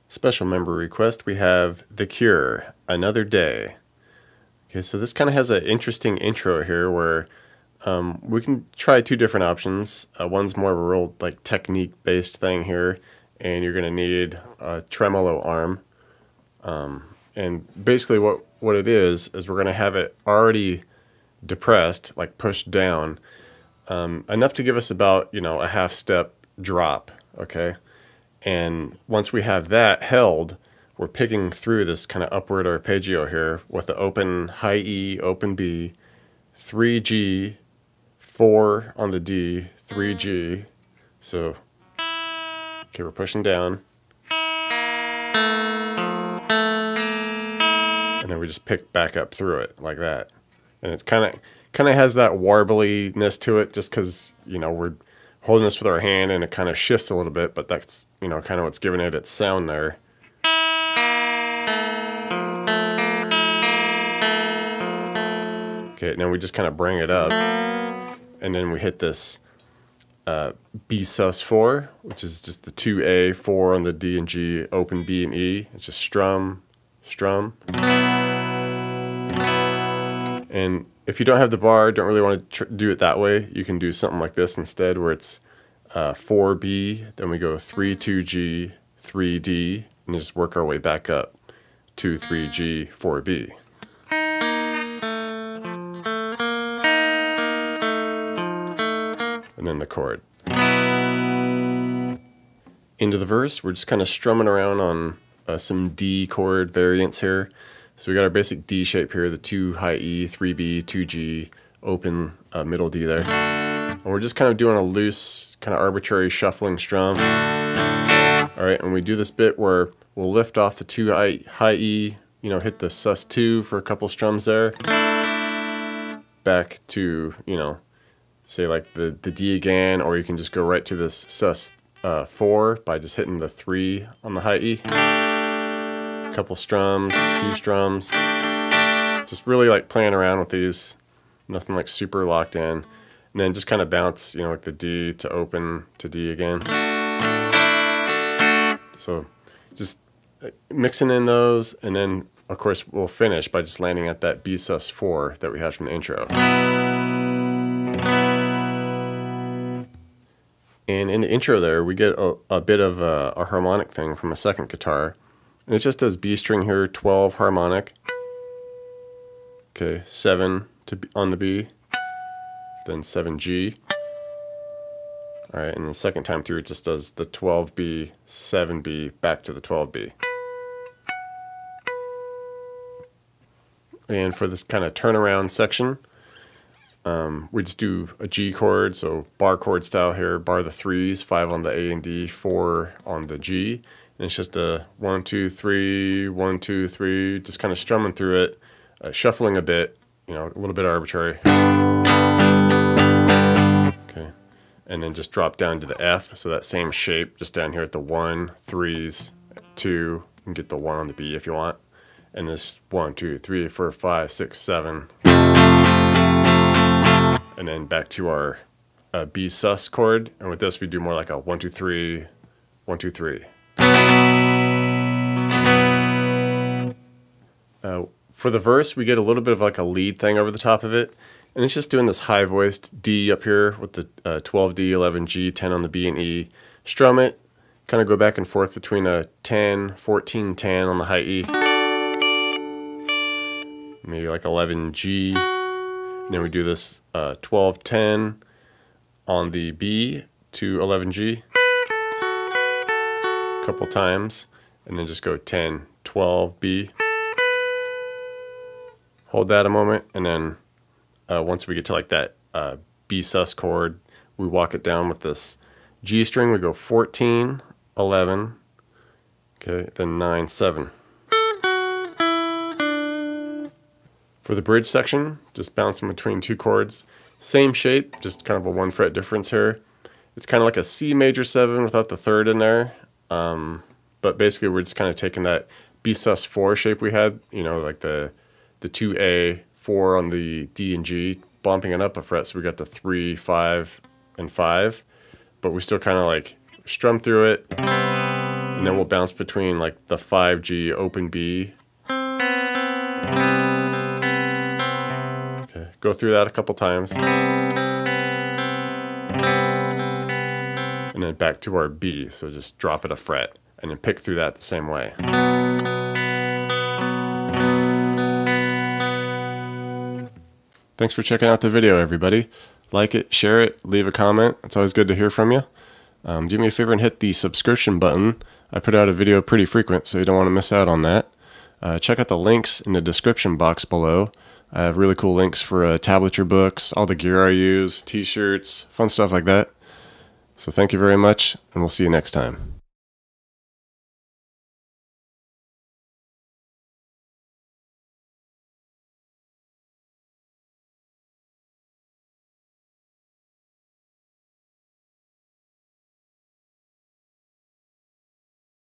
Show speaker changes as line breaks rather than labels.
Special member request, we have The Cure, Another Day. Okay, so this kind of has an interesting intro here where we can try two different options. One's more of a real like technique based thing here, and you're going to need a tremolo arm. And basically what it is we're going to have it already depressed, like pushed down, enough to give us about, a half step drop, okay? And once we have that held, we're picking through this kind of upward arpeggio here with the open high E, open B, 3G, 4 on the D, 3G. So, okay, we're pushing down. And then we just pick back up through it like that. And it's kind of has that warbliness to it just because, we're holding this with our hand and it kind of shifts a little bit, but that's, kind of what's giving it its sound there. Okay, now we just kind of bring it up, and then we hit this B sus4, which is just the 2A, 4 on the D and G, open B and E. It's just strum, strum. And if you don't have the bar, don't really want to do it that way, you can do something like this instead, where it's 4B, then we go 3, 2G, 3D, and just work our way back up. 2, 3G, 4B. And then the chord. Into the verse, we're just kind of strumming around on some D chord variants here. So we got our basic D shape here, the 2 high E, 3B, 2G, open middle D there. And we're just kind of doing a loose, kind of arbitrary shuffling strum. Alright, and we do this bit where we'll lift off the 2 high E, hit the sus2 for a couple strums there. Back to, say like the D again, or you can just go right to this sus4 by just hitting the 3 on the high E. Couple strums, few strums, just really like playing around with these, nothing like super locked in, and then just kind of bounce, like the D to open to D again. So just mixing in those, and then of course we'll finish by just landing at that B sus4 that we had from the intro. And in the intro there, we get a bit of a harmonic thing from a second guitar. And it just does B string here, 12 harmonic. Okay, 7 on the B, then 7G. Alright, and the second time through it just does the 12B, 7B, back to the 12B. And for this kind of turnaround section, we just do a G chord, so bar chord style here, bar the 3s, 5 on the A and D, 4 on the G. And it's just a 1, 2, 3, 1, 2, 3, just kind of strumming through it, shuffling a bit, a little bit arbitrary. Okay, and then just drop down to the F, so that same shape, just down here at the 1, 3s, 2, you can get the 1 on the B if you want, and this 1, 2, 3, 4, 5, 6, 7, and then back to our B sus chord, and with this we do more like a 1, 2, 3, 1, 2, 3. For the verse, we get a little bit of like a lead thing over the top of it, and it's just doing this high-voiced D up here with the 12D, 11G, 10 on the B and E. Strum it, kind of go back and forth between a 10, 14, 10 on the high E, maybe like 11G, and then we do this 12, 10 on the B to 11G a couple times, and then just go 10, 12, B. Hold that a moment, and then once we get to like that B sus chord, we walk it down with this G string. We go 14, 11, okay, then 9, 7. For the bridge section, just bouncing between two chords, same shape, just kind of a 1 fret difference here, It's kind of like a C major 7 without the third in there. But basically we're just kind of taking that B sus4 shape we had, you know, like the 2A, 4 on the D and G, bumping it up a fret, so we got the 3, 5, and 5. But we still kind of like strum through it, and then we'll bounce between like the 5G, open B. Okay, go through that a couple times. And then back to our B, so just drop it a fret, and then pick through that the same way. Thanks for checking out the video, everybody. Like it, share it, leave a comment. It's always good to hear from you. Do me a favor and hit the subscription button. I put out a video pretty frequent, so you don't want to miss out on that. Check out the links in the description box below. I have really cool links for tablature books, all the gear I use, t-shirts, fun stuff like that. So thank you very much, and we'll see you next time.